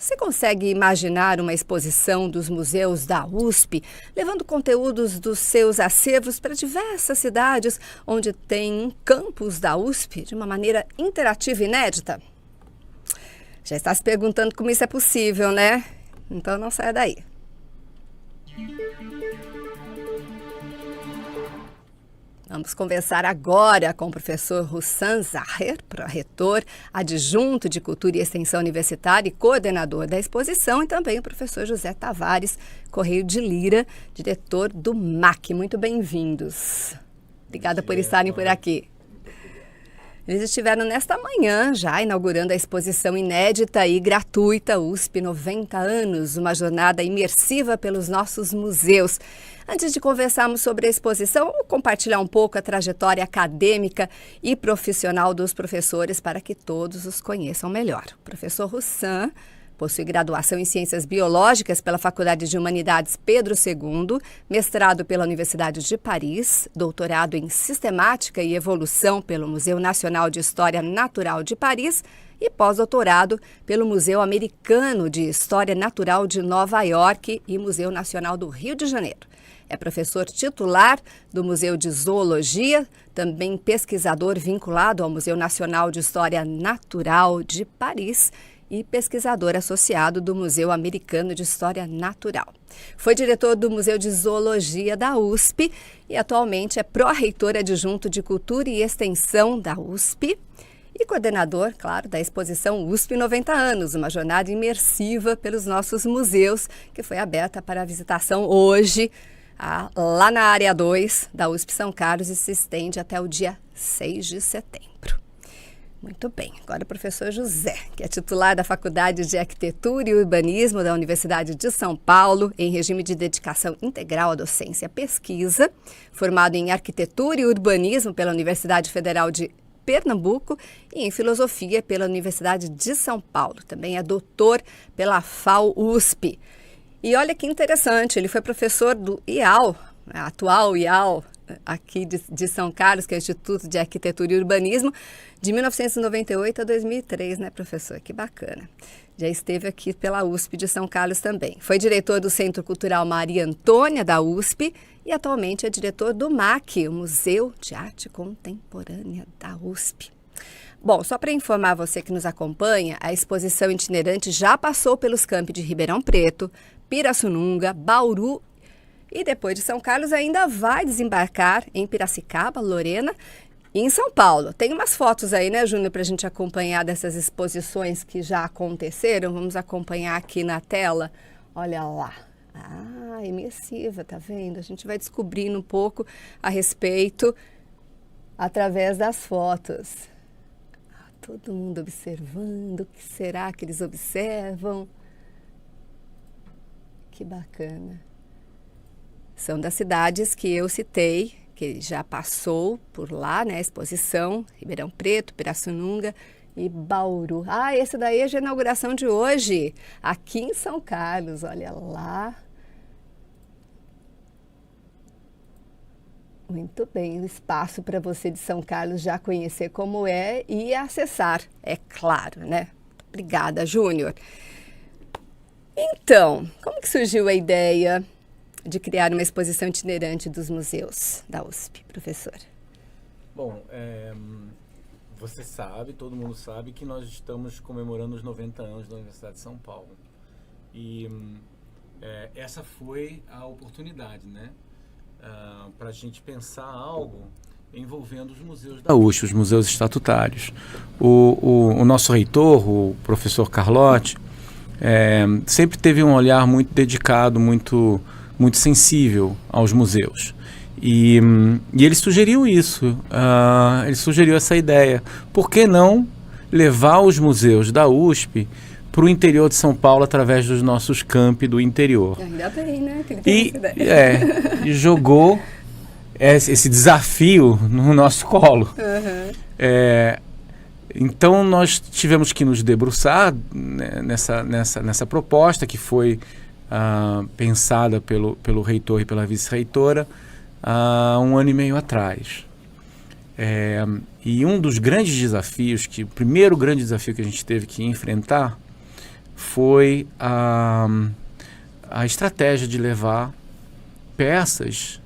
Você consegue imaginar uma exposição dos museus da USP, levando conteúdos dos seus acervos para diversas cidades onde tem um campus da USP de uma maneira interativa e inédita? Já está se perguntando como isso é possível, né? Então não saia daí. Vamos conversar agora com o professor Hussam Zahher, pró-reitor, adjunto de Cultura e Extensão Universitária e coordenador da exposição, e também o professor José Tavares Correio de Lira, diretor do MAC. Muito bem-vindos. Obrigada por estarem por aqui. Eles estiveram nesta manhã já inaugurando a exposição inédita e gratuita USP 90 anos, uma jornada imersiva pelos nossos museus. Antes de conversarmos sobre a exposição, vou compartilhar um pouco a trajetória acadêmica e profissional dos professores para que todos os conheçam melhor. O professor Hussam possui graduação em Ciências Biológicas pela Faculdade de Humanidades Pedro II, mestrado pela Universidade de Paris, doutorado em Sistemática e Evolução pelo Museu Nacional de História Natural de Paris e pós-doutorado pelo Museu Americano de História Natural de Nova York e Museu Nacional do Rio de Janeiro. É professor titular do Museu de Zoologia, também pesquisador vinculado ao Museu Nacional de História Natural de Paris e pesquisador associado do Museu Americano de História Natural. Foi diretor do Museu de Zoologia da USP e atualmente é pró-reitor adjunto de Cultura e Extensão da USP e coordenador, claro, da exposição USP 90 anos, uma jornada imersiva pelos nossos museus, que foi aberta para visitação hoje, lá na área 2 da USP São Carlos, e se estende até o dia 6 de setembro. Muito bem, agora o professor José, que é titular da Faculdade de Arquitetura e Urbanismo da Universidade de São Paulo, em regime de dedicação integral à docência e pesquisa, formado em Arquitetura e Urbanismo pela Universidade Federal de Pernambuco e em Filosofia pela Universidade de São Paulo. Também é doutor pela FAU-USP. E olha que interessante, ele foi professor do IAL, atual IAL, aqui de São Carlos, que é o Instituto de Arquitetura e Urbanismo, de 1998 a 2003, né, professor? Que bacana. Já esteve aqui pela USP de São Carlos também. Foi diretor do Centro Cultural Maria Antônia da USP e atualmente é diretor do MAC, o Museu de Arte Contemporânea da USP. Bom, só para informar você que nos acompanha, a exposição itinerante já passou pelos campi de Ribeirão Preto, Pirassununga, Bauru e depois de São Carlos ainda vai desembarcar em Piracicaba, Lorena e em São Paulo. Tem umas fotos aí, né, Júnior, para a gente acompanhar dessas exposições que já aconteceram. Vamos acompanhar aqui na tela. Olha lá. Imersiva, tá vendo? A gente vai descobrindo um pouco a respeito através das fotos. Todo mundo observando. O que será que eles observam? Que bacana. São das cidades que eu citei, que já passou por lá, né, a exposição, Ribeirão Preto, Pirassununga e Bauru. Esse daí é a inauguração de hoje, aqui em São Carlos, olha lá. Muito bem, o espaço para você de São Carlos já conhecer como é e acessar, é claro, né? Obrigada, Júnior. Então, como que surgiu a ideia de criar uma exposição itinerante dos museus da USP, professor? Bom, você sabe, todo mundo sabe que nós estamos comemorando os 90 anos da Universidade de São Paulo. E essa foi a oportunidade, né? Para a gente pensar algo envolvendo os museus da USP, os museus estatutários. O nosso reitor, o professor Carlotti, sempre teve um olhar muito dedicado, muito sensível aos museus. E ele sugeriu isso, ele sugeriu essa ideia. Por que não levar os museus da USP para o interior de São Paulo através dos nossos campi do interior? Ainda bem, né? Que ele tem essa ideia. E jogou esse desafio no nosso colo. Uhum. Então nós tivemos que nos debruçar, né, nessa proposta que foi pensada pelo reitor e pela vice-reitora há 1 ano e meio atrás. E um dos grandes desafios, o primeiro grande desafio que a gente teve que enfrentar foi a estratégia de levar peças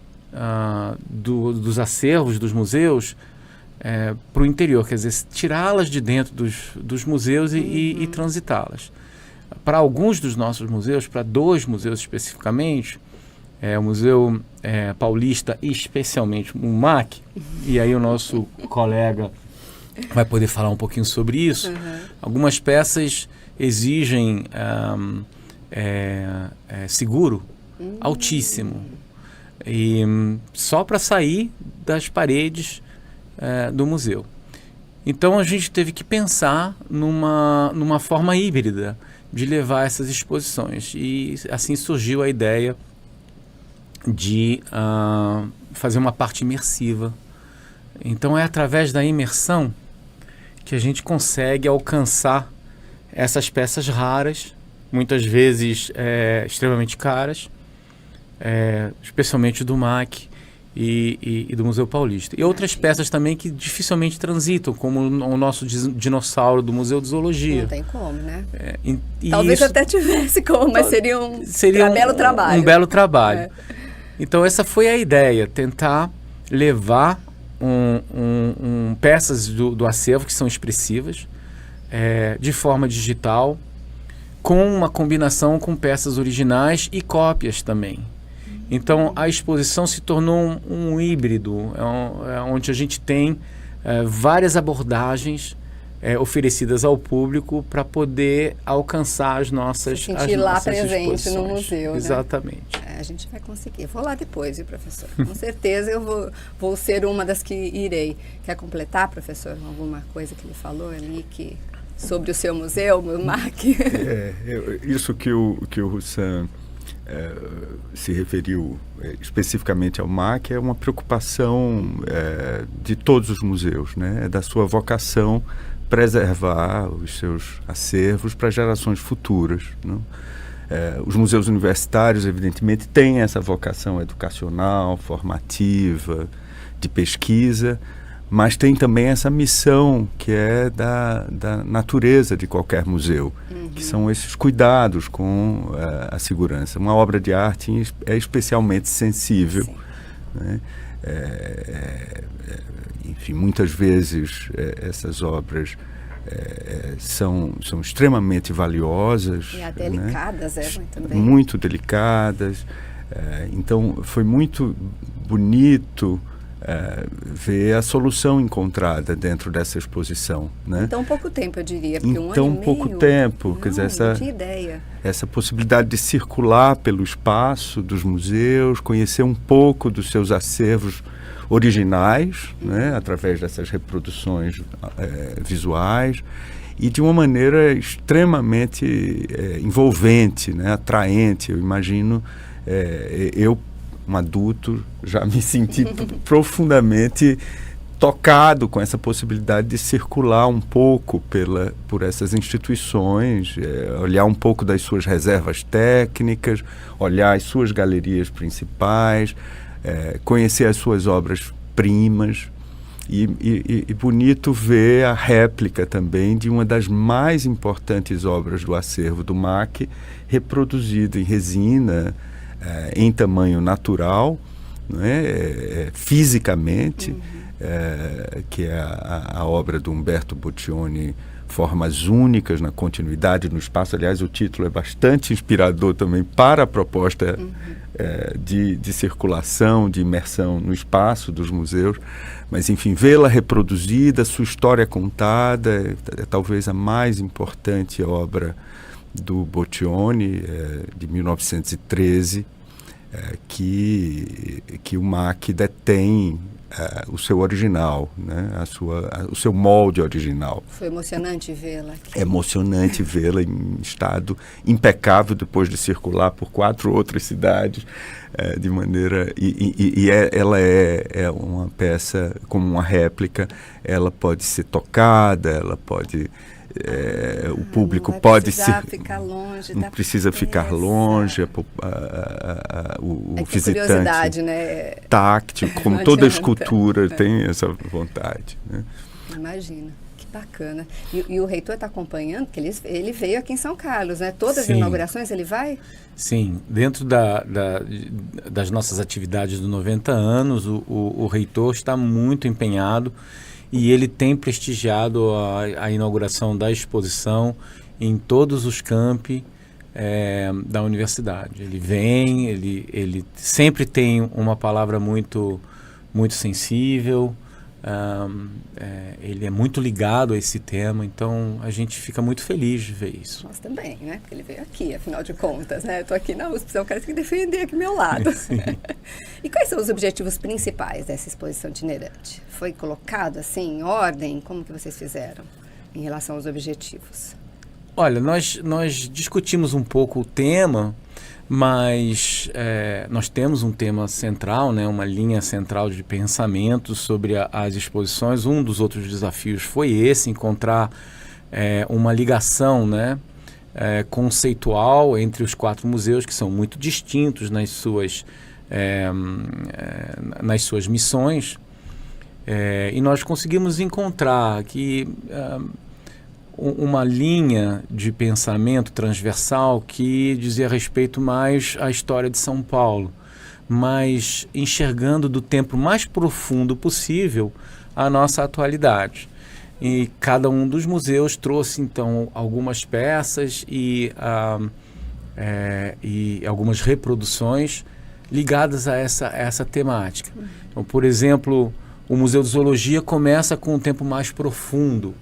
dos acervos dos museus para o interior, quer dizer, tirá-las de dentro dos museus e transitá-las. Para alguns dos nossos museus, para 2 museus especificamente, o Museu Paulista e especialmente o MAC, e aí o nosso colega vai poder falar um pouquinho sobre isso. Algumas peças exigem seguro altíssimo, e só para sair das paredes do museu. Então a gente teve que pensar numa forma híbrida de levar essas exposições, e assim surgiu a ideia de fazer uma parte imersiva. Então é através da imersão que a gente consegue alcançar essas peças raras, muitas vezes extremamente caras, especialmente do MAC e do Museu Paulista. E outras peças também que dificilmente transitam, como o nosso dinossauro do Museu de Zoologia. Não tem como, né? E talvez isso até tivesse como, mas seria um belo trabalho. Um belo trabalho. Então essa foi a ideia, tentar levar peças do acervo que são expressivas, de forma digital, com uma combinação com peças originais e cópias também. Então a exposição se tornou um híbrido, onde a gente tem várias abordagens oferecidas ao público para poder alcançar as nossas se sentir lá presente no museu, exatamente. Né? A gente vai conseguir. Vou lá depois, viu, professor? Com certeza eu vou ser uma das que irei. Quer completar, professor, alguma coisa que ele falou ali sobre o seu museu, o MAC? Isso que o Roussan se referiu especificamente ao MAC é uma preocupação de todos os museus, né? É da sua vocação preservar os seus acervos para gerações futuras, não? Os museus universitários, evidentemente, têm essa vocação educacional, formativa, de pesquisa, mas tem também essa missão que é da natureza de qualquer museu, que são esses cuidados com a segurança. Uma obra de arte é especialmente sensível, né? Enfim, muitas vezes essas obras são extremamente valiosas. E até delicadas, também. Muito delicadas. Então, foi muito bonito ver a solução encontrada dentro dessa exposição, né? Em tão pouco tempo, eu diria, porque em tão pouco tempo, quer dizer, essa possibilidade de circular pelo espaço dos museus, conhecer um pouco dos seus acervos originais, né, através dessas reproduções visuais, e de uma maneira extremamente envolvente, né, atraente. Eu imagino, eu, um adulto, já me senti profundamente tocado com essa possibilidade de circular um pouco por essas instituições, olhar um pouco das suas reservas técnicas, olhar as suas galerias principais, conhecer as suas obras-primas, e bonito ver a réplica também de uma das mais importantes obras do acervo do MAC, reproduzida em resina, em tamanho natural, né, fisicamente, que é a obra do Umberto Boccioni, Formas Únicas na Continuidade no Espaço. Aliás, o título é bastante inspirador também para a proposta de circulação, de imersão no espaço dos museus. Mas, enfim, vê-la reproduzida, sua história contada, é talvez a mais importante obra do Boccioni, de 1913, que o MAC detém o seu original, né? O seu molde original. Foi emocionante vê-la aqui. É emocionante vê-la em estado impecável, depois de circular por 4 outras cidades, de maneira... Ela é uma peça, como uma réplica, ela pode ser tocada, ela pode... o público pode ficar longe, não precisa ficar longe, o visitante, curiosidade, né? Táctil, como toda escultura tem essa vontade, né? Imagina, que Bacana. E o reitor está acompanhando, porque ele veio aqui em São Carlos, né? Todas Sim. as inaugurações ele vai? Sim, dentro das nossas atividades do 90 anos, o reitor está muito empenhado e ele tem prestigiado a inauguração da exposição em todos os campi da universidade. Ele vem, ele sempre tem uma palavra muito, muito sensível, ele é muito ligado a esse tema, então a gente fica muito feliz de ver isso. Nós também, né? Porque ele veio aqui, afinal de contas, né? Eu estou aqui na USP, então o cara tem que defender aqui meu lado. E quais são os objetivos principais dessa exposição itinerante? Foi colocado assim, em ordem? Como que vocês fizeram em relação aos objetivos? Olha, nós discutimos um pouco o tema, mas nós temos um tema central, né, uma linha central de pensamento sobre as exposições. Um dos outros desafios foi esse, encontrar uma ligação, né, conceitual entre os 4 museus, que são muito distintos nas suas missões, e nós conseguimos encontrar que uma linha de pensamento transversal que dizia respeito mais à história de São Paulo, mas enxergando do tempo mais profundo possível a nossa atualidade. E cada um dos museus trouxe, então, algumas peças e algumas reproduções ligadas a essa temática. Então, por exemplo, o Museu de Zoologia começa com um tempo mais profundo,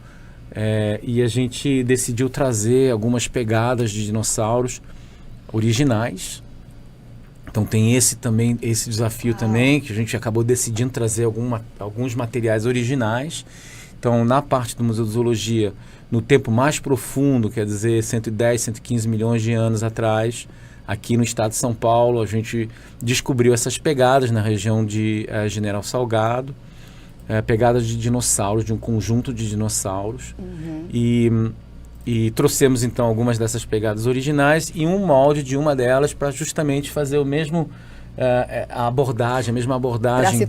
e a gente decidiu trazer algumas pegadas de dinossauros originais. Então tem esse desafio também, que a gente acabou decidindo trazer alguns materiais originais. Então, na parte do Museu de Zoologia, no tempo mais profundo, quer dizer, 110, 115 milhões de anos atrás, aqui no estado de São Paulo, a gente descobriu essas pegadas na região de General Salgado, pegadas de dinossauros, de um conjunto de dinossauros. E trouxemos então algumas dessas pegadas originais e um molde de uma delas para justamente fazer o mesmo a mesma abordagem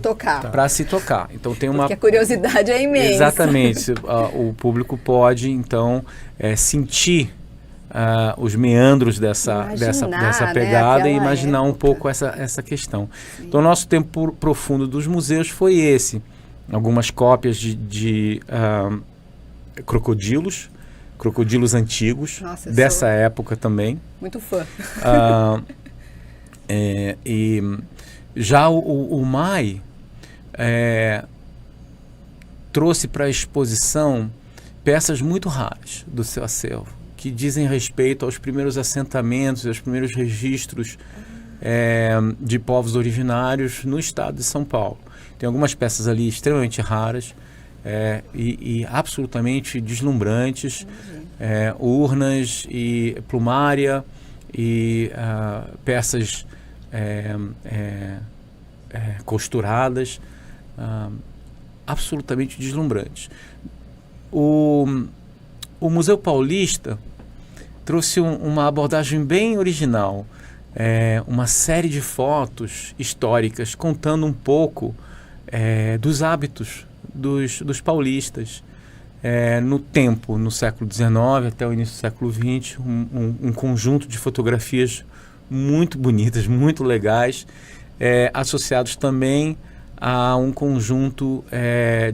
para se tocar. Então tem uma, porque a curiosidade é imensa. Exatamente. O público pode então sentir os meandros dessa pegada, né, e imaginar um pouco essa questão. Sim. Então o nosso tempo profundo dos museus foi esse. Algumas cópias de crocodilos antigos. Nossa, dessa época também. Muito fã. E já o MAI trouxe para a exposição peças muito raras do seu acervo, que dizem respeito aos primeiros assentamentos, aos primeiros registros de povos originários no estado de São Paulo. Tem algumas peças ali extremamente raras e absolutamente deslumbrantes, urnas e plumária e peças costuradas, absolutamente deslumbrantes. O Museu Paulista trouxe uma abordagem bem original, uma série de fotos históricas contando um pouco dos hábitos dos paulistas no século XIX até o início do século XX, um conjunto de fotografias muito bonitas, muito legais, associados também a um conjunto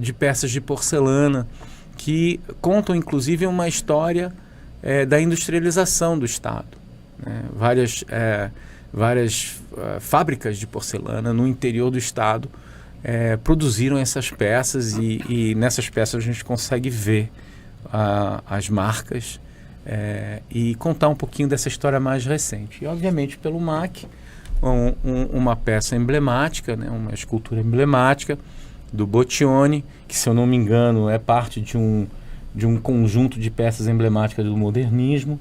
de peças de porcelana que contam inclusive uma história da industrialização do estado, né? Várias fábricas de porcelana no interior do estado produziram essas peças e nessas peças a gente consegue ver as marcas e contar um pouquinho dessa história mais recente. E obviamente pelo MAC, uma peça emblemática, né, uma escultura emblemática do Bottioni, que se eu não me engano é parte de um conjunto de peças emblemáticas do modernismo.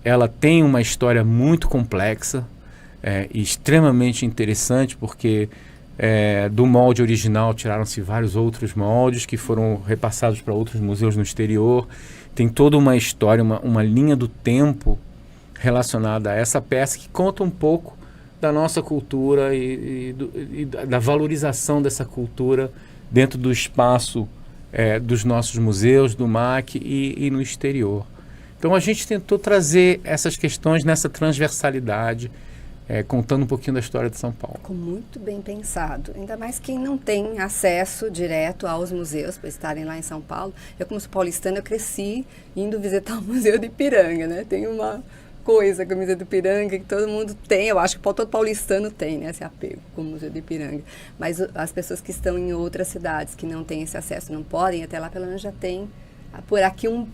Ela tem uma história muito complexa e extremamente interessante, porque do molde original tiraram-se vários outros moldes que foram repassados para outros museus no exterior. Tem toda uma história, uma linha do tempo relacionada a essa peça que conta um pouco da nossa cultura e da valorização dessa cultura dentro do espaço dos nossos museus, do MAC e no exterior. Então a gente tentou trazer essas questões nessa transversalidade, contando um pouquinho da história de São Paulo. Ficou muito bem pensado, ainda mais quem não tem acesso direto aos museus, por estarem lá em São Paulo. Eu, como sou paulistana, eu cresci indo visitar o Museu do Ipiranga, né? Tem uma coisa com o Museu do Ipiranga que todo mundo tem, eu acho que todo paulistano tem, né, esse apego com o Museu do Ipiranga. Mas as pessoas que estão em outras cidades, que não têm esse acesso, não podem ir até lá, pelo menos já tem por aqui um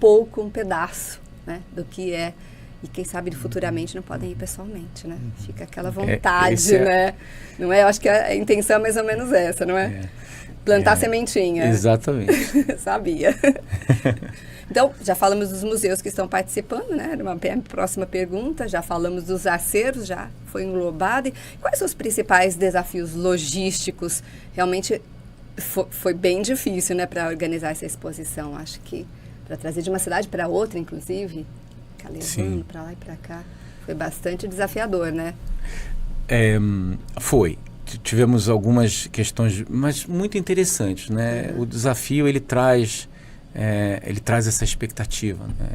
pedaço, né, do que é. E quem sabe futuramente não podem ir pessoalmente, né? Fica aquela vontade, né? Não é? Eu acho que a intenção é mais ou menos essa, não é? Plantar sementinha. Exatamente. Sabia. Então, já falamos dos museus que estão participando, né? Uma próxima pergunta, já falamos dos acervos, já foi englobado. E quais são os principais desafios logísticos? Realmente foi bem difícil, né, para organizar essa exposição. Acho que para trazer de uma cidade para outra, inclusive, levando para lá e para cá. Foi bastante desafiador, né? Foi. Tivemos algumas questões, mas muito interessantes, né? O desafio, ele traz essa expectativa, né?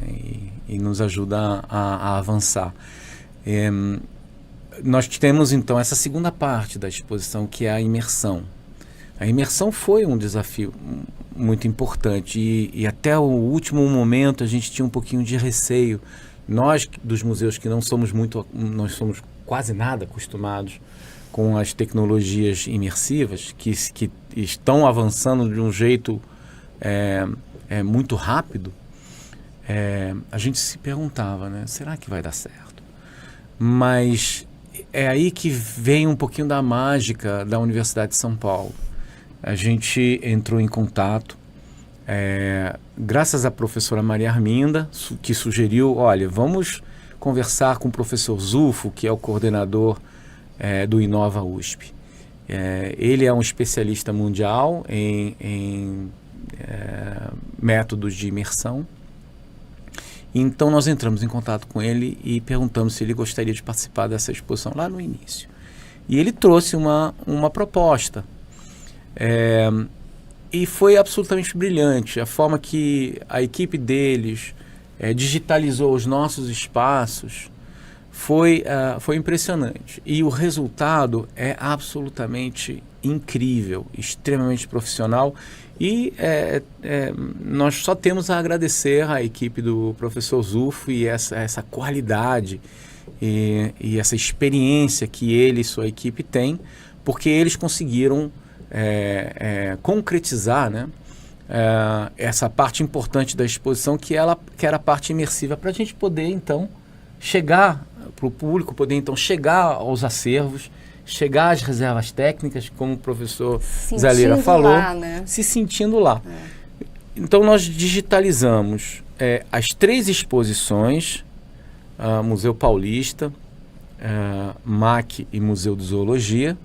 E nos ajuda a avançar. Nós temos, então, essa segunda parte da exposição, que é a imersão. A imersão foi um desafio muito importante e até o último momento a gente tinha um pouquinho de receio. Nós, dos museus que nós somos quase nada acostumados com as tecnologias imersivas, que estão avançando de um jeito muito rápido, a gente se perguntava, né, será que vai dar certo? Mas é aí que vem um pouquinho da mágica da Universidade de São Paulo. A gente entrou em contato, graças à professora Maria Arminda, que sugeriu, olha, vamos conversar com o professor Zufo, que é o coordenador do Inova USP. Ele é um especialista mundial em métodos de imersão. Então nós entramos em contato com ele e perguntamos se ele gostaria de participar dessa exposição lá no início. E ele trouxe uma proposta. E foi absolutamente brilhante. A forma que a equipe deles digitalizou os nossos espaços foi impressionante. E o resultado é absolutamente incrível, extremamente profissional. E nós só temos a agradecer à equipe do professor Zufo e essa qualidade e essa experiência que ele e sua equipe têm, porque eles conseguiram concretizar, né, essa parte importante da exposição, que era a parte imersiva, para a gente poder então chegar para o público, poder então chegar aos acervos, chegar às reservas técnicas, como o professor Zaleira falou, lá, né? Se sentindo lá. Então nós digitalizamos as 3 exposições, Museu Paulista, MAC e Museu de Zoologia,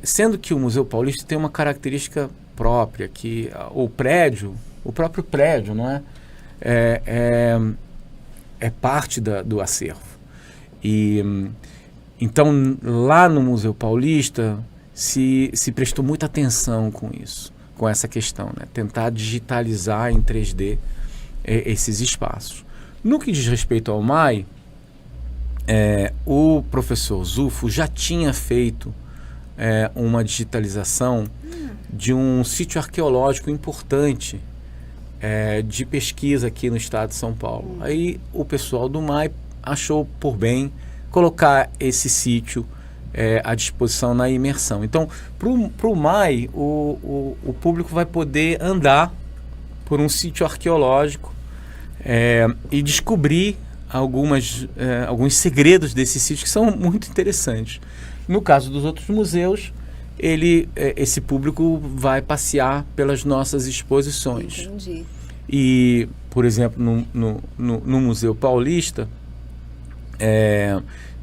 sendo que o Museu Paulista tem uma característica própria, que o próprio prédio, não é parte do acervo. E então lá no Museu Paulista se prestou muita atenção com isso, com essa questão, né? Tentar digitalizar em 3D esses espaços. No que diz respeito ao MAI, o professor Zufo já tinha feito uma digitalização de um sítio arqueológico importante de pesquisa aqui no estado de São Paulo. Aí o pessoal do MAI achou por bem colocar esse sítio à disposição na imersão. Então, para o MAI, o público vai poder andar por um sítio arqueológico e descobrir alguns segredos desse sítio que são muito interessantes. No caso dos outros museus, esse público vai passear pelas nossas exposições. Entendi. E, por exemplo, no Museu Paulista,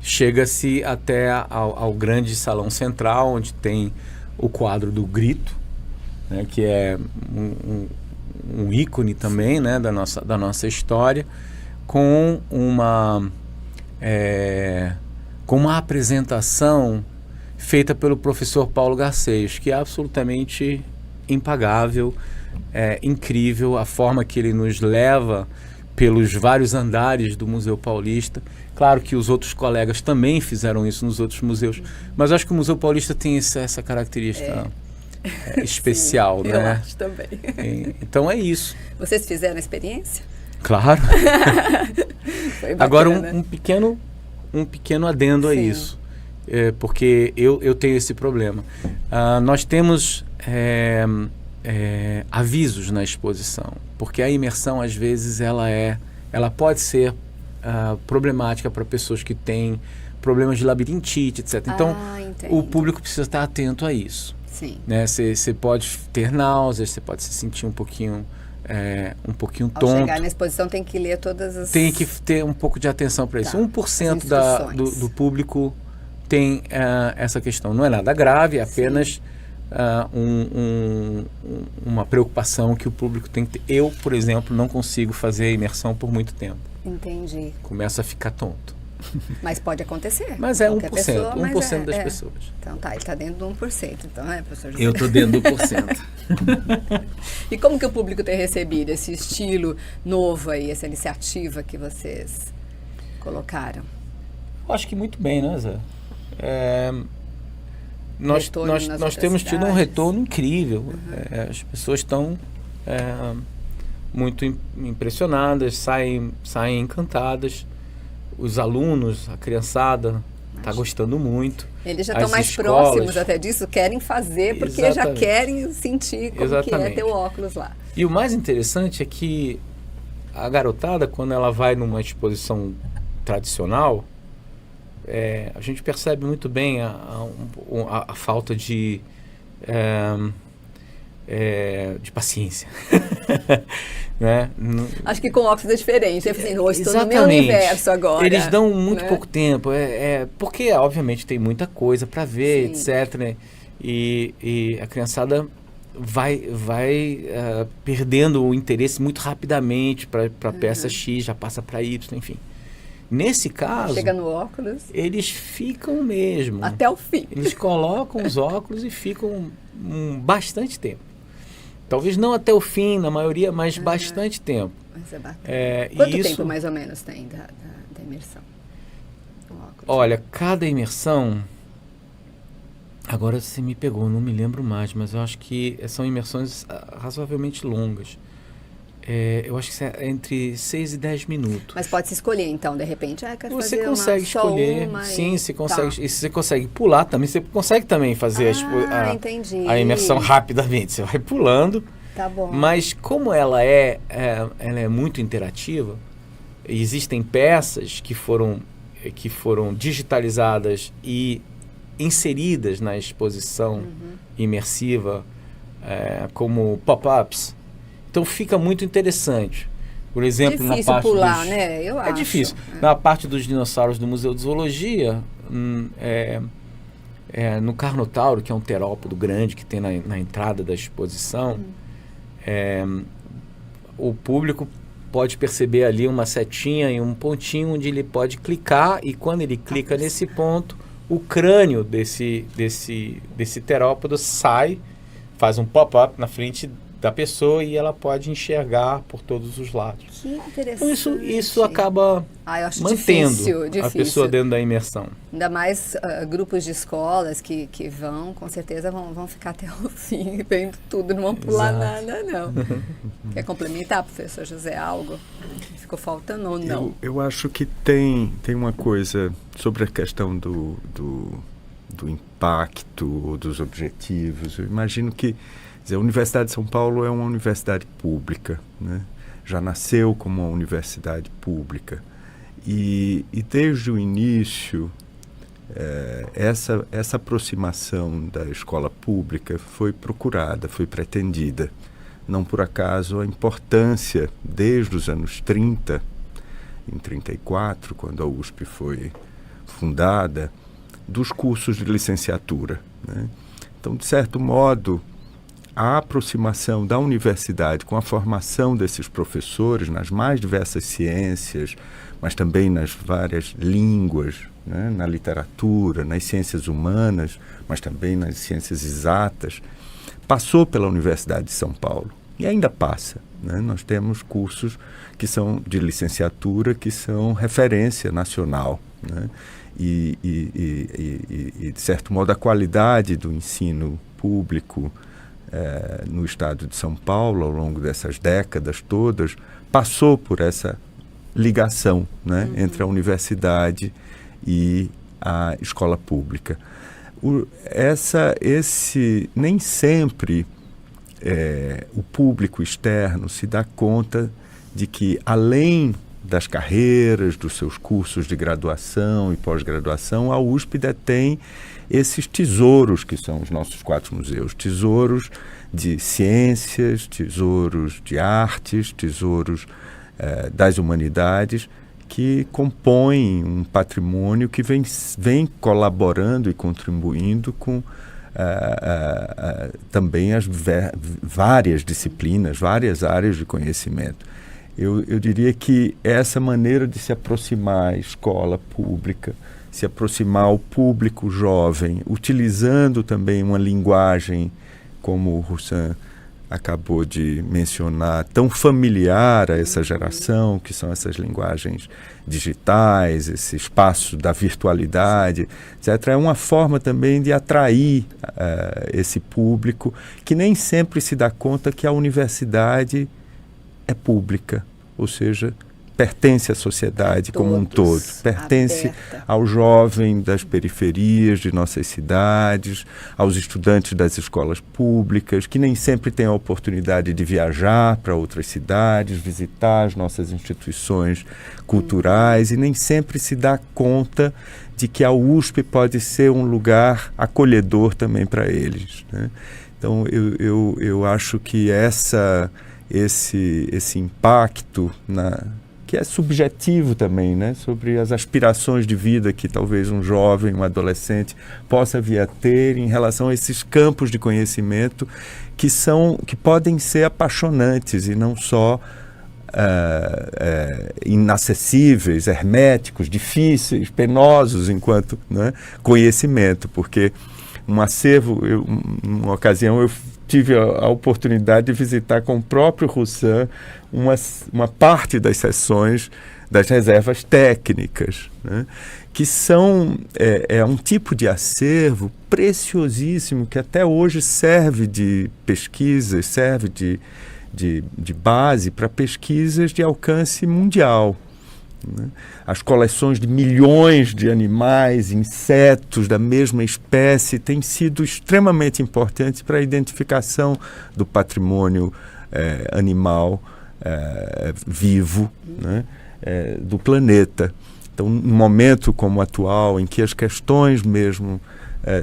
chega-se até ao grande salão central, onde tem o quadro do Grito, né, que é um ícone também, né, da nossa história, com uma apresentação feita pelo professor Paulo Garcês, que é absolutamente impagável, incrível a forma que ele nos leva pelos vários andares do Museu Paulista. Claro que os outros colegas também fizeram isso nos outros museus, mas acho que o Museu Paulista tem essa característica especial, sim, né? Eu acho também. Então é isso. Vocês fizeram a experiência? Claro. Foi bacana. Agora um pequeno adendo a isso, porque eu tenho esse problema. Nós temos avisos na exposição, porque a imersão às vezes ela pode ser problemática para pessoas que têm problemas de labirintite, etc. Então o público precisa estar atento a isso. Sim. Né? Você pode ter náuseas, você pode se sentir um pouquinho tonto. Ao chegar na exposição tem que ler todas as... Tem que ter um pouco de atenção para isso. 1% do público tem essa questão. Não é nada grave, é apenas uma preocupação que o público tem que ter. Eu, por exemplo, não consigo fazer a imersão por muito tempo. Entendi. Começa a ficar tonto. Mas pode acontecer. Mas é 1%, pessoa, 1% das pessoas. Então ele está dentro do 1%. Então, professor José? Eu estou dentro do 1%. E como que o público tem recebido esse estilo novo aí, essa iniciativa que vocês colocaram? Eu acho que muito bem, né, Zé? Nós temos tido um retorno incrível. Uhum. As pessoas estão muito impressionadas, saem encantadas. Os alunos, a criançada está gostando muito. Eles já estão mais próximos até disso, querem fazer porque Exatamente. Já querem sentir como que é ter o óculos lá. E o mais interessante é que a garotada, quando ela vai numa exposição tradicional, a gente percebe muito bem a falta de paciência. Né? Acho que com óculos é diferente. Eu estou no meu universo agora. Eles dão muito pouco tempo. Porque, obviamente, tem muita coisa para ver, sim, etc. Né? E a criançada vai perdendo o interesse muito rapidamente para a peça X, já passa para Y, enfim. Nesse caso, chega no óculos, eles ficam mesmo. Até o fim. Eles colocam os óculos e ficam bastante tempo. Talvez não até o fim, na maioria, mas bastante tempo. Mas é bacana. Quanto tempo mais ou menos tem da imersão? Olha, cada imersão... Agora você me pegou, não me lembro mais, mas eu acho que são imersões razoavelmente longas. Eu acho que é entre 6 e 10 minutos. Mas pode se escolher, então, de repente. Você consegue escolher, sim, você consegue, e se você consegue pular também, você consegue também fazer a imersão rapidamente. Você vai pulando. Tá bom. Mas como ela é muito interativa, existem peças que foram digitalizadas e inseridas na exposição imersiva, como pop-ups. Então fica muito interessante. Por exemplo, difícil na parte pular, né? Eu acho. Difícil. Na parte dos dinossauros do Museu de Zoologia, no Carnotauro, que é um terópodo grande que tem na entrada da exposição, o público pode perceber ali uma setinha e um pontinho onde ele pode clicar, e quando ele clica nesse ponto, o crânio desse terópodo sai, faz um pop-up na frente da pessoa e ela pode enxergar por todos os lados. Que interessante. Então isso acaba mantendo difícil. A pessoa dentro da imersão. Ainda mais grupos de escolas que vão, com certeza vão ficar até o fim, vendo tudo, não vão pular nada, não. Quer complementar, professor José, algo que ficou faltando ou não? Eu acho que tem uma coisa sobre a questão do impacto, dos objetivos. Eu imagino que a Universidade de São Paulo é uma universidade pública, né? Já nasceu como uma universidade pública. E desde o início, essa aproximação da escola pública foi procurada, foi pretendida. Não por acaso a importância, desde os anos 30, em 34, quando a USP foi fundada, dos cursos de licenciatura, né? Então, de certo modo, a aproximação da universidade com a formação desses professores nas mais diversas ciências, mas também nas várias línguas, né? Na literatura, nas ciências humanas, mas também nas ciências exatas, passou pela Universidade de São Paulo e ainda passa, né? Nós temos cursos que são de licenciatura, que são referência nacional, né? E, de certo modo, a qualidade do ensino público no estado de São Paulo, ao longo dessas décadas todas, passou por essa ligação, né, entre a universidade e a escola pública. Nem sempre o público externo se dá conta de que, além das carreiras, dos seus cursos de graduação e pós-graduação, a USP detém esses tesouros que são os nossos 4 museus, tesouros de ciências, tesouros de artes, tesouros das humanidades, que compõem um patrimônio que vem colaborando e contribuindo com também as várias disciplinas, várias áreas de conhecimento. Eu diria que essa maneira de se aproximar à escola pública, se aproximar ao público jovem, utilizando também uma linguagem, como o Roussan acabou de mencionar, tão familiar a essa geração, que são essas linguagens digitais, esse espaço da virtualidade, etc., é uma forma também de atrair esse público que nem sempre se dá conta que a universidade é pública, ou seja, pertence à sociedade como um todo, pertence ao jovem das periferias de nossas cidades, aos estudantes das escolas públicas, que nem sempre têm a oportunidade de viajar para outras cidades, visitar as nossas instituições culturais, e nem sempre se dá conta de que a USP pode ser um lugar acolhedor também para eles, né? Então, eu acho que esse impacto que é subjetivo também, né, sobre as aspirações de vida que talvez um jovem, um adolescente possa vir a ter em relação a esses campos de conhecimento que podem ser apaixonantes e não só inacessíveis, herméticos, difíceis, penosos enquanto, né, conhecimento, porque um acervo, numa ocasião eu tive a oportunidade de visitar com o próprio Roussan uma parte das sessões das reservas técnicas, né, que são um tipo de acervo preciosíssimo que até hoje serve de pesquisa, serve de base para pesquisas de alcance mundial, né? As coleções de milhões de animais, insetos da mesma espécie têm sido extremamente importantes para a identificação do patrimônio animal vivo, né, do planeta. Então, num momento como o atual, em que as questões mesmo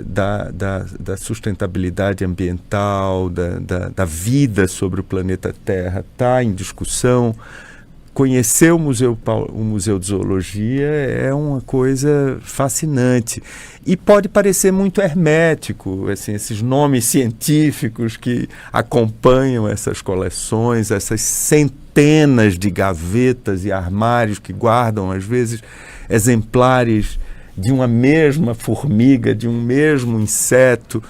da sustentabilidade ambiental, da vida sobre o planeta Terra está em discussão, conhecer o Museu de Zoologia é uma coisa fascinante. E pode parecer muito hermético, assim, esses nomes científicos que acompanham essas coleções, essas centenas de gavetas e armários que guardam, às vezes, exemplares de uma mesma formiga, de um mesmo inseto,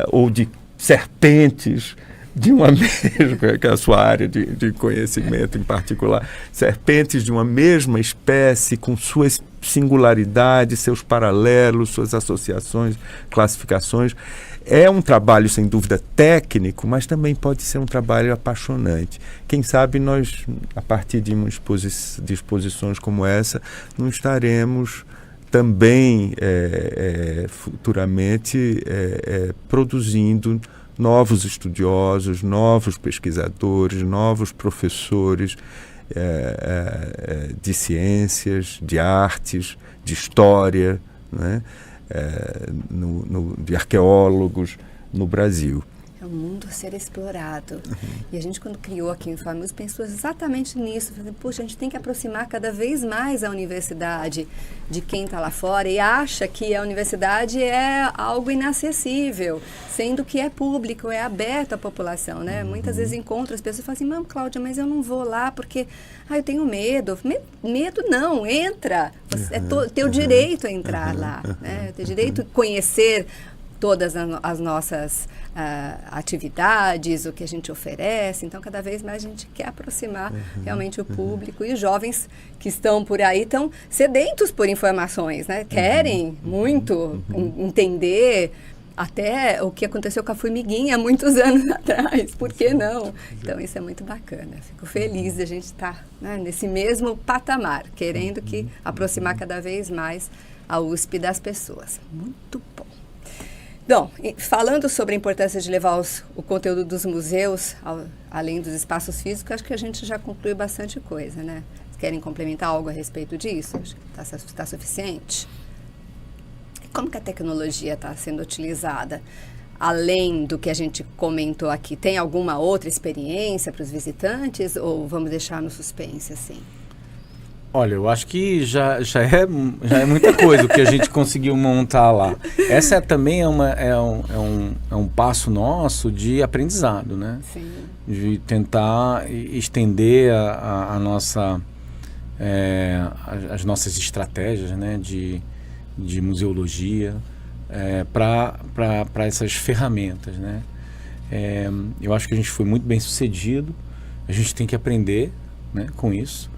ou de serpentes, de uma mesma, que é a sua área de conhecimento em particular, serpentes de uma mesma espécie, com suas singularidades, seus paralelos, suas associações, classificações. É um trabalho, sem dúvida, técnico, mas também pode ser um trabalho apaixonante. Quem sabe nós, a partir de exposições como essa, não estaremos também futuramente produzindo novos estudiosos, novos pesquisadores, novos professores de ciências, de artes, de história, né, de arqueólogos no Brasil. É um mundo a ser explorado. E a gente, quando criou aqui o InfoAMUSE, pensou exatamente nisso. Puxa, a gente tem que aproximar cada vez mais a universidade de quem está lá fora e acha que a universidade é algo inacessível, sendo que é público, é aberto à população, né? Muitas vezes encontro as pessoas e falam assim, não, Cláudia, mas eu não vou lá porque eu tenho medo. Medo não, entra. É teu direito a entrar lá, né? Teu direito a conhecer todas as nossas atividades, o que a gente oferece. Então, cada vez mais a gente quer aproximar realmente o público. E os jovens que estão por aí estão sedentos por informações, né? Querem muito entender até o que aconteceu com a formiguinha há muitos anos atrás. Por que não? Então, isso é muito bacana. Fico feliz de a gente estar, né, nesse mesmo patamar, querendo aproximar cada vez mais a USP das pessoas. Muito bom. Bom, falando sobre a importância de levar o conteúdo dos museus, além dos espaços físicos, acho que a gente já concluiu bastante coisa, né? Querem complementar algo a respeito disso? Acho que está suficiente. E como que a tecnologia está sendo utilizada? Além do que a gente comentou aqui, tem alguma outra experiência para os visitantes ou vamos deixar no suspense, assim? Olha, eu acho que já é muita coisa o que a gente conseguiu montar lá. Essa também é um passo nosso de aprendizado, né? Sim. De tentar estender as nossas estratégias, né? de museologia para essas ferramentas, né? Eu acho que a gente foi muito bem sucedido. A gente tem que aprender, né, com isso.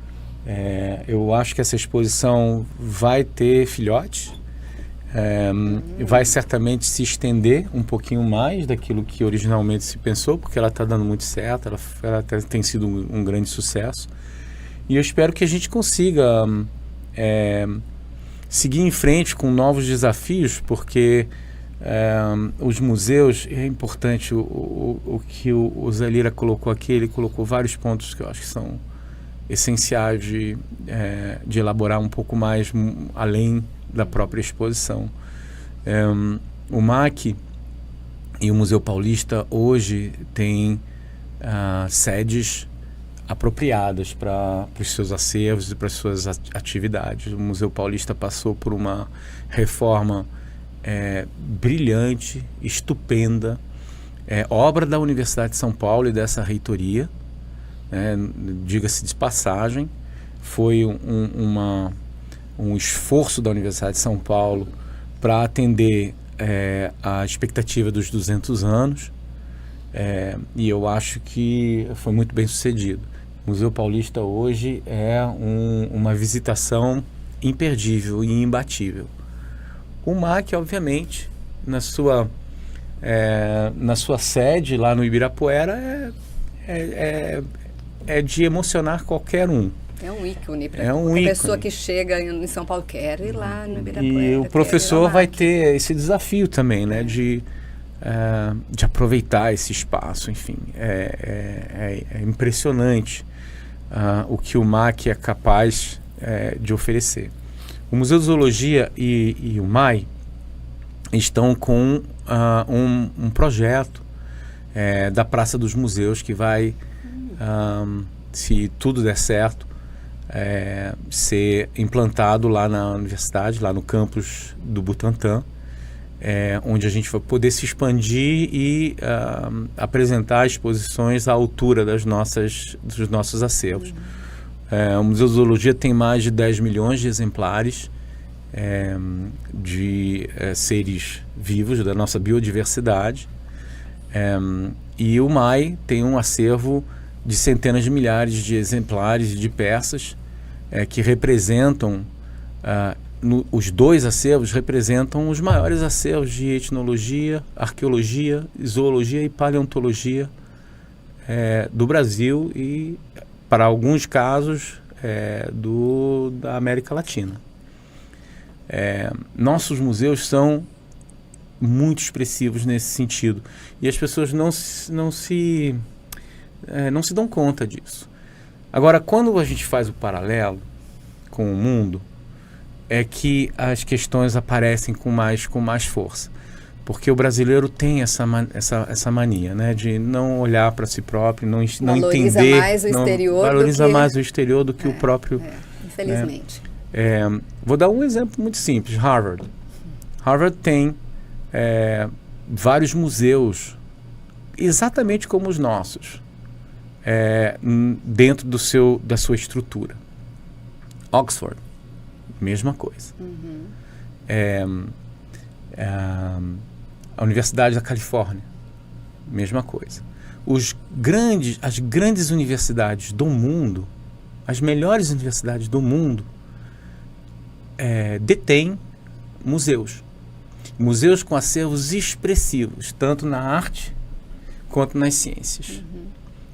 Eu acho que essa exposição vai ter filhotes, vai certamente se estender um pouquinho mais daquilo que originalmente se pensou, porque ela está dando muito certo, ela tem sido um grande sucesso. E eu espero que a gente consiga seguir em frente com novos desafios, porque os museus, é importante o que o Zé Lira colocou aqui, ele colocou vários pontos que eu acho que são essenciais de elaborar um pouco mais além da própria exposição. O MAC e o Museu Paulista hoje têm sedes apropriadas para os seus acervos e para as suas atividades. O Museu Paulista passou por uma reforma brilhante, estupenda, obra da Universidade de São Paulo e dessa reitoria. Diga-se de passagem, foi um esforço da Universidade de São Paulo para atender a expectativa dos 200 anos, e eu acho que foi muito bem sucedido. O Museu Paulista hoje é uma visitação imperdível e imbatível. O MAC, obviamente, na sua sede lá no Ibirapuera é de emocionar qualquer um. É um ícone para qualquer pessoa que chega em São Paulo quer ir lá no Ibirapuera. E o professor vai ter esse desafio também, né, de aproveitar esse espaço. Enfim, é impressionante o que o MAC é capaz de oferecer. O Museu de Zoologia e o MAI estão com um projeto da Praça dos Museus que vai, se tudo der certo, ser implantado lá na universidade, lá no campus do Butantã, onde a gente vai poder se expandir e apresentar exposições à altura dos nossos acervos. O Museu de Zoologia tem mais de 10 milhões de exemplares de seres vivos da nossa biodiversidade, e o MAI tem um acervo de centenas de milhares de exemplares de peças que representam, os dois acervos representam os maiores acervos de etnologia, arqueologia, zoologia e paleontologia do Brasil e, para alguns casos, da América Latina. Nossos museus são muito expressivos nesse sentido e as pessoas não se dão conta disso. Agora, quando a gente faz o paralelo com o mundo, é que as questões aparecem com mais força. Porque o brasileiro tem essa mania, né, de não olhar para si próprio, não entender... Valoriza mais o exterior do que o próprio... infelizmente. Vou dar um exemplo muito simples. Harvard. Harvard tem vários museus exatamente como os nossos, dentro da sua estrutura. Oxford, mesma coisa. A Universidade da Califórnia, mesma coisa. As grandes universidades do mundo, as melhores universidades do mundo, detêm museus. Museus com acervos expressivos, tanto na arte quanto nas ciências.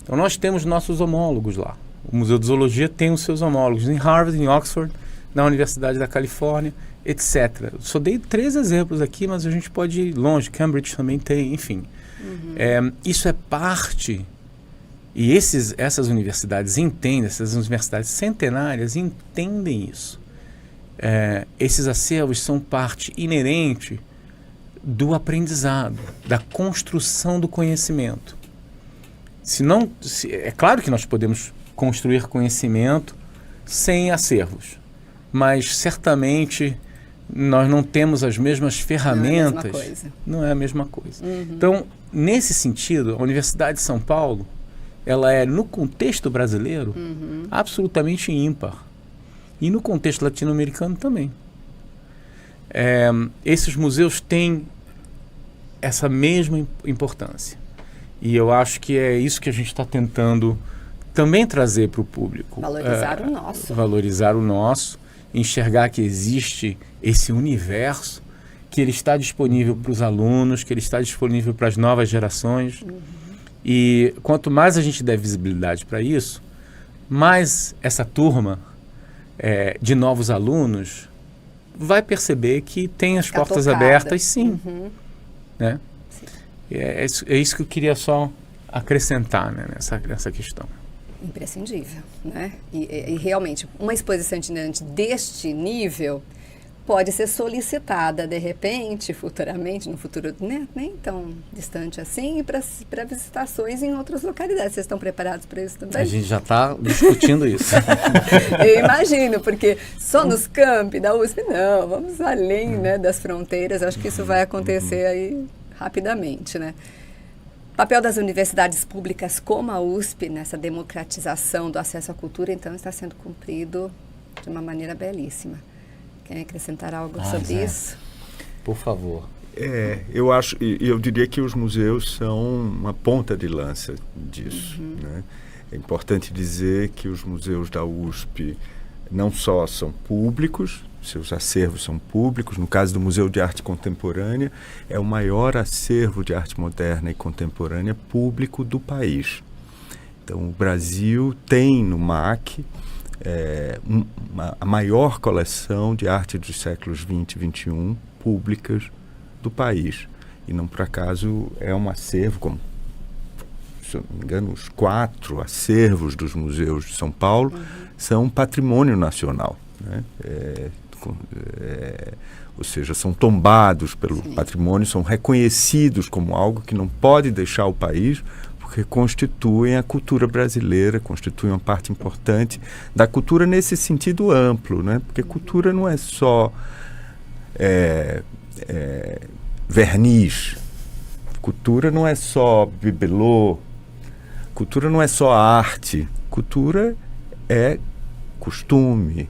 Então nós temos nossos homólogos lá. O Museu de Zoologia tem os seus homólogos em Harvard, em Oxford, na Universidade da Califórnia, etc. Só dei 3 exemplos aqui, mas a gente pode ir longe. Cambridge também tem, enfim. Isso é parte, e essas universidades entendem, essas universidades centenárias entendem isso. Esses acervos são parte inerente do aprendizado, da construção do conhecimento. É claro que nós podemos construir conhecimento sem acervos, mas certamente nós não temos as mesmas ferramentas. Não é a mesma coisa. Então, nesse sentido, a Universidade de São Paulo, ela é, no contexto brasileiro, absolutamente ímpar. E no contexto latino-americano também. Esses museus têm essa mesma importância. E eu acho que é isso que a gente está tentando também trazer para o público. Valorizar o nosso. Valorizar o nosso, enxergar que existe esse universo, que ele está disponível para os alunos, que ele está disponível para as novas gerações. E quanto mais a gente der visibilidade para isso, mais essa turma de novos alunos vai perceber que tem as portas abertas, sim. Né? Sim. É isso que eu queria só acrescentar, né, nessa questão. Imprescindível, né? E realmente, uma exposição itinerante deste nível pode ser solicitada, de repente, futuramente, no futuro nem tão distante assim, para visitações em outras localidades. Vocês estão preparados para isso também? A gente já está discutindo isso. Eu imagino, porque só nos campi da USP, não, vamos além, né, das fronteiras. Acho que isso vai acontecer aí rapidamente, né? O papel das universidades públicas como a USP nessa democratização do acesso à cultura, então, está sendo cumprido de uma maneira belíssima. Quer acrescentar algo sobre isso? Por favor. Eu diria que os museus são uma ponta de lança disso. Né? É importante dizer que os museus da USP não só são públicos, seus acervos são públicos. No caso do Museu de Arte Contemporânea, é o maior acervo de arte moderna e contemporânea público do país. Então, o Brasil tem no MAC a maior coleção de arte dos séculos 20 e 21 públicas do país. E não por acaso é um acervo, como, se eu não me engano, os 4 acervos dos museus de São Paulo são patrimônio nacional. Né? Ou seja, são tombados pelo patrimônio, são reconhecidos como algo que não pode deixar o país, porque constituem a cultura brasileira, constituem uma parte importante da cultura nesse sentido amplo, né? Porque cultura não é só verniz, cultura não é só bibelô, cultura não é só arte, cultura é costume,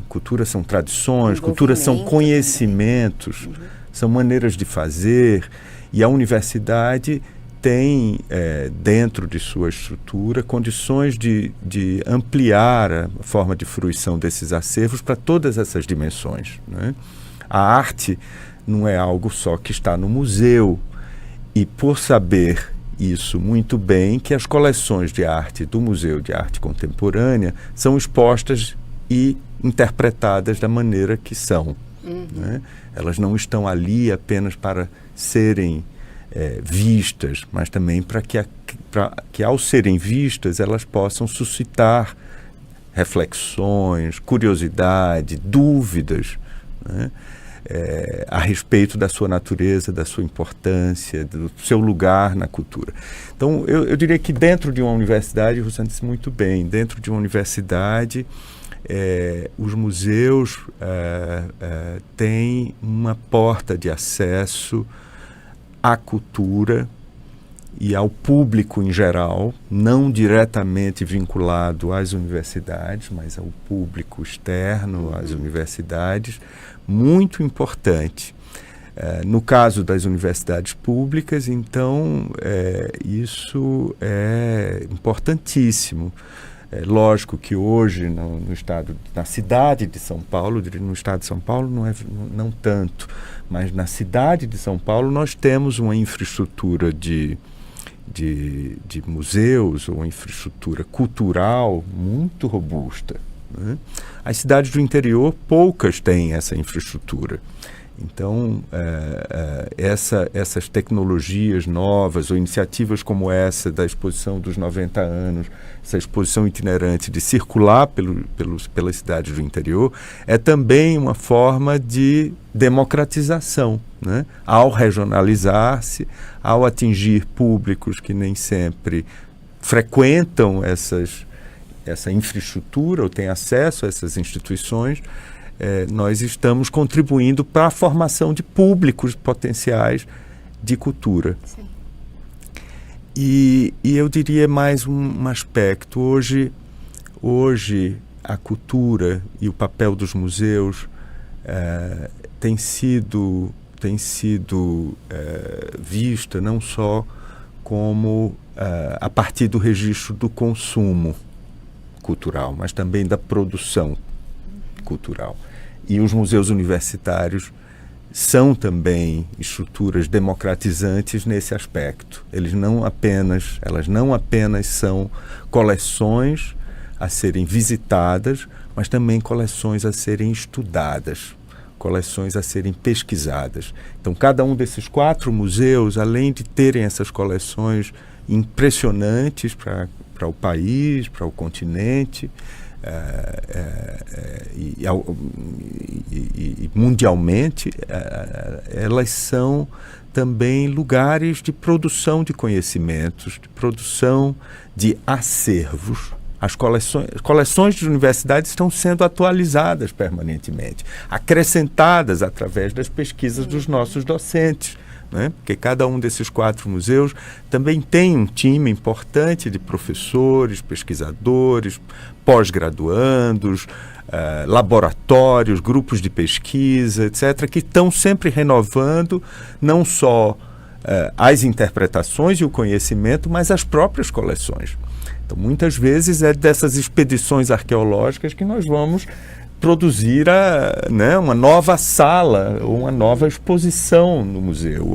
cultura são tradições, cultura são conhecimentos, são maneiras de fazer, e a universidade tem dentro de sua estrutura condições de ampliar a forma de fruição desses acervos para todas essas dimensões. Né? A arte não é algo só que está no museu, e por saber isso muito bem, que as coleções de arte do Museu de Arte Contemporânea são expostas e interpretadas da maneira que são. Né? Elas não estão ali apenas para serem vistas, mas também para que ao serem vistas elas possam suscitar reflexões, curiosidade, dúvidas, né? A respeito da sua natureza, da sua importância, do seu lugar na cultura. Então, eu diria que dentro de uma universidade, você disse muito bem, dentro de uma universidade, os museus têm uma porta de acesso à cultura e ao público em geral, não diretamente vinculado às universidades, mas ao público externo, às universidades, muito importante. No caso das universidades públicas, então, isso é importantíssimo. É lógico que hoje, na cidade de São Paulo, no estado de São Paulo não tanto, mas na cidade de São Paulo nós temos uma infraestrutura de museus, ou uma infraestrutura cultural muito robusta, né? As cidades do interior, poucas têm essa infraestrutura. Então, essas tecnologias novas, ou iniciativas como essa da exposição dos 90 anos, essa exposição itinerante de circular pelas cidades do interior, é também uma forma de democratização, né? Ao regionalizar-se, ao atingir públicos que nem sempre frequentam essa infraestrutura ou têm acesso a essas instituições, nós estamos contribuindo para a formação de públicos potenciais de cultura. Sim. E eu diria mais um aspecto. Hoje a cultura e o papel dos museus tem sido vista não só como a partir do registro do consumo cultural, mas também da produção cultural. E os museus universitários são também estruturas democratizantes nesse aspecto. Elas não apenas são coleções a serem visitadas, mas também coleções a serem estudadas, coleções a serem pesquisadas. Então, cada um desses 4 museus, além de terem essas coleções impressionantes para o país, para o continente, e mundialmente, elas são também lugares de produção de conhecimentos, de produção de acervos. As coleções de universidades estão sendo atualizadas permanentemente, acrescentadas através das pesquisas dos nossos docentes, né? Porque cada um desses 4 museus também tem um time importante de professores, pesquisadores, pós-graduandos, laboratórios, grupos de pesquisa, etc., que estão sempre renovando não só as interpretações e o conhecimento, mas as próprias coleções. Então, muitas vezes é dessas expedições arqueológicas que nós vamos produzir uma nova sala ou uma nova exposição no museu,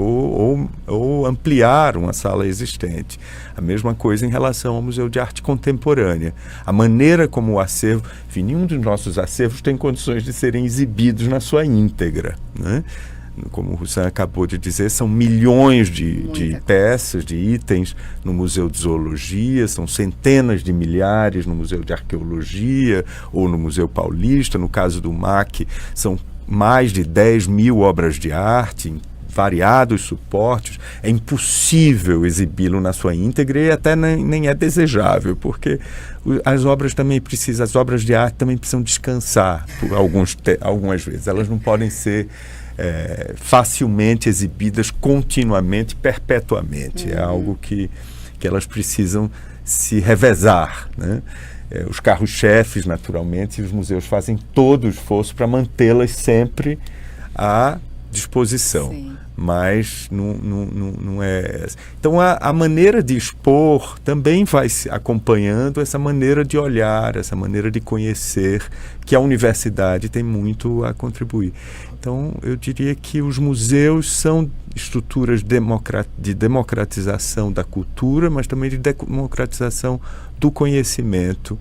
ou ampliar uma sala existente. A mesma coisa em relação ao Museu de Arte Contemporânea. A maneira como o acervo, nenhum dos nossos acervos tem condições de serem exibidos na sua íntegra, né? Como o Roussan acabou de dizer, são milhões de peças, de itens no Museu de Zoologia, são centenas de milhares no Museu de Arqueologia ou no Museu Paulista. No caso do MAC, são mais de 10 mil obras de arte em variados suportes. É impossível exibi-lo na sua íntegra e até nem é desejável, porque as obras de arte também precisam descansar por algumas vezes. Elas não podem ser facilmente exibidas continuamente, perpetuamente. É algo que elas precisam se revezar, né? Os carros-chefes, naturalmente, e os museus fazem todo o esforço para mantê-las sempre à disposição. Sim. Mas não é... Então, a maneira de expor também vai se acompanhando essa maneira de olhar, essa maneira de conhecer, que a universidade tem muito a contribuir. Então, eu diria que os museus são estruturas de democratização da cultura, mas também de democratização do conhecimento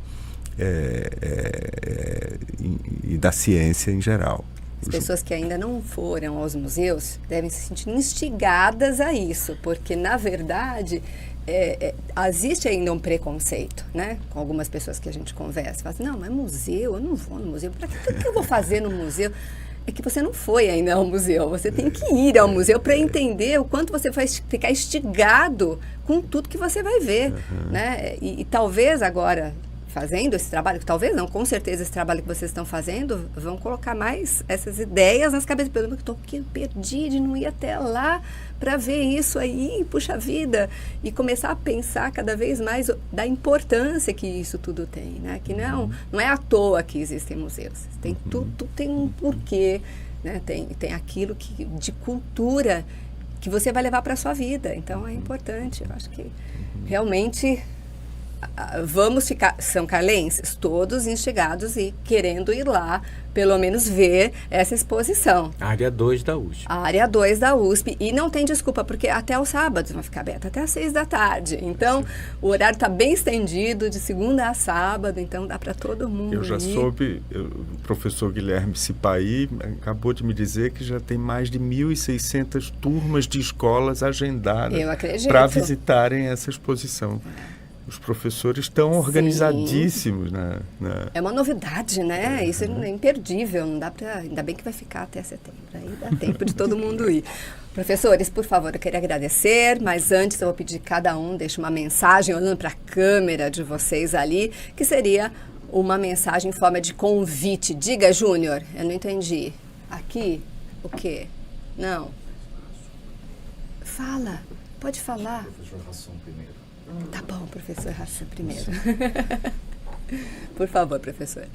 e da ciência em geral. As pessoas que ainda não foram aos museus devem se sentir instigadas a isso, porque, na verdade, existe ainda um preconceito, né? Com algumas pessoas que a gente conversa. Fala assim, não, mas museu, eu não vou no museu. Para que eu vou fazer no museu? É que você não foi ainda ao museu. Você tem que ir ao museu para entender o quanto você vai ficar instigado com tudo que você vai ver, né? E talvez agora, fazendo esse trabalho, talvez não, com certeza esse trabalho que vocês estão fazendo, vão colocar mais essas ideias nas cabeças. Eu estou perdi de não ir até lá para ver isso aí, puxa vida, e começar a pensar cada vez mais da importância que isso tudo tem, né? Que não é à toa que existem museus, tudo tem um porquê, né? Tem aquilo de cultura que você vai levar para a sua vida, então é importante. Eu acho que realmente vamos ficar são carlenses todos instigados e querendo ir lá, pelo menos ver essa exposição. Área 2 da USP. Área 2 da USP. E não tem desculpa, porque até os sábados vai ficar aberto, até às 6 da tarde. Então, o horário está bem estendido, de segunda a sábado, então dá para todo mundo Eu já soube, o professor Guilherme Cipaí acabou de me dizer que já tem mais de 1.600 turmas de escolas agendadas para visitarem essa exposição. Os professores estão organizadíssimos. É uma novidade, né? Isso é imperdível, não dá para. Ainda bem que vai ficar até setembro, aí dá tempo de todo mundo ir. Professores, por favor, eu queria agradecer, mas antes eu vou pedir que cada um deixe uma mensagem olhando para a câmera de vocês ali, que seria uma mensagem em forma de convite. Diga, Júnior, eu não entendi. Aqui, o quê? Não. Fala, pode falar. Professor Rasson primeiro. Tá bom, professor Rasson primeiro. Por favor, professor.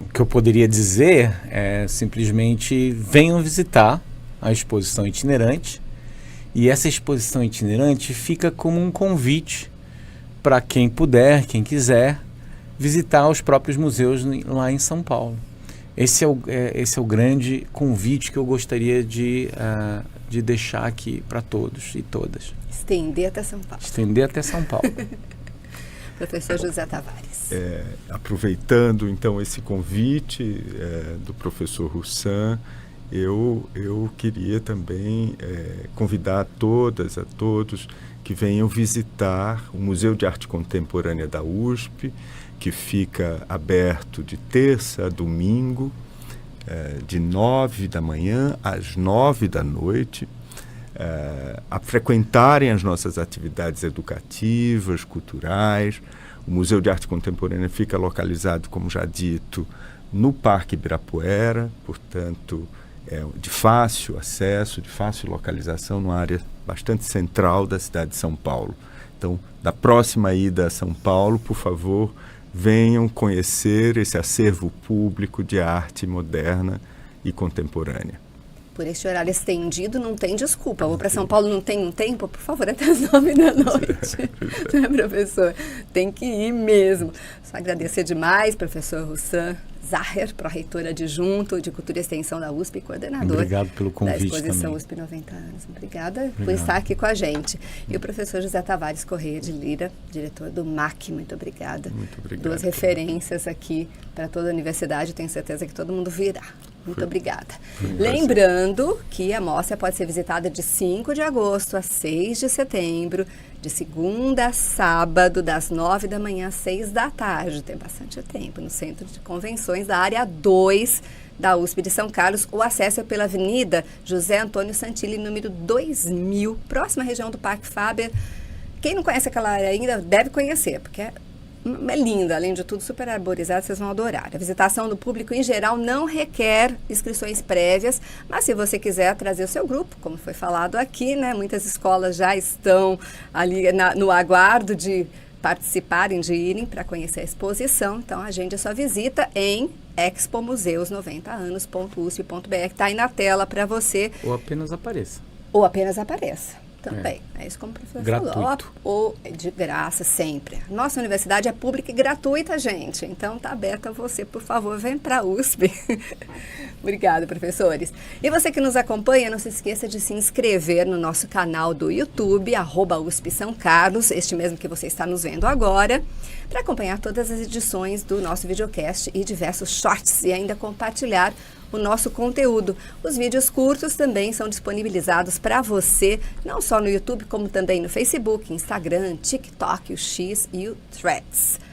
O que eu poderia dizer é simplesmente venham visitar a exposição itinerante, e essa exposição itinerante fica como um convite para quem puder, quem quiser, visitar os próprios museus lá em São Paulo. Esse é o grande convite que eu gostaria de deixar aqui para todos e todas. Estender até São Paulo. Estender até São Paulo. Professor José Tavares. Aproveitando, então, esse convite do professor Roussan, eu queria também convidar a todas, a todos que venham visitar o Museu de Arte Contemporânea da USP, que fica aberto de terça a domingo, de 9 da manhã às 9 da noite, a frequentarem as nossas atividades educativas, culturais. O Museu de Arte Contemporânea fica localizado, como já dito, no Parque Ibirapuera, portanto, de fácil acesso, de fácil localização, numa área bastante central da cidade de São Paulo. Então, da próxima ida a São Paulo, por favor, venham conhecer esse acervo público de arte moderna e contemporânea. Por este horário estendido, não tem desculpa. Vou para São Paulo, não tem um tempo? Por favor, até as 9 da noite. Né, professor? Tem que ir mesmo. Só agradecer demais, professor Roussan Zaher, pró-reitor adjunto de Cultura e Extensão da USP e coordenador Obrigado pelo convite da exposição também. USP 90 anos. Obrigada por estar aqui com a gente. E o professor José Tavares Correia de Lira, diretor do MAC, muito obrigada. Muito obrigado. 2 referências aqui para toda a universidade, tenho certeza que todo mundo virá. Muito obrigada. Lembrando que a mostra pode ser visitada de 5 de agosto a 6 de setembro, de segunda a sábado, das 9 da manhã às 6 da tarde. Tem bastante tempo no Centro de Convenções da Área 2 da USP de São Carlos. O acesso é pela Avenida José Antônio Santilli, número 2000, próxima região do Parque Faber. Quem não conhece aquela área ainda deve conhecer, porque é linda, além de tudo, super arborizada, vocês vão adorar. A visitação do público, em geral, não requer inscrições prévias, mas se você quiser trazer o seu grupo, como foi falado aqui, né? Muitas escolas já estão ali no aguardo de participarem, de irem para conhecer a exposição. Então, agende a sua visita em expomuseus90anos.usp.br. Está aí na tela para você. Ou apenas apareça. Ou apenas apareça. Também, é isso como o professor gratuito. falou. Ou de graça, sempre. Nossa universidade é pública e gratuita, gente. Então, está aberta a você, por favor, vem para a USP. Obrigada, professores. E você que nos acompanha, não se esqueça de se inscrever no nosso canal do YouTube, @USP São Carlos, este mesmo que você está nos vendo agora, para acompanhar todas as edições do nosso videocast e diversos shorts e ainda compartilhar o nosso conteúdo. Os vídeos curtos também são disponibilizados para você, não só no YouTube, como também no Facebook, Instagram, TikTok, o X e o Threads.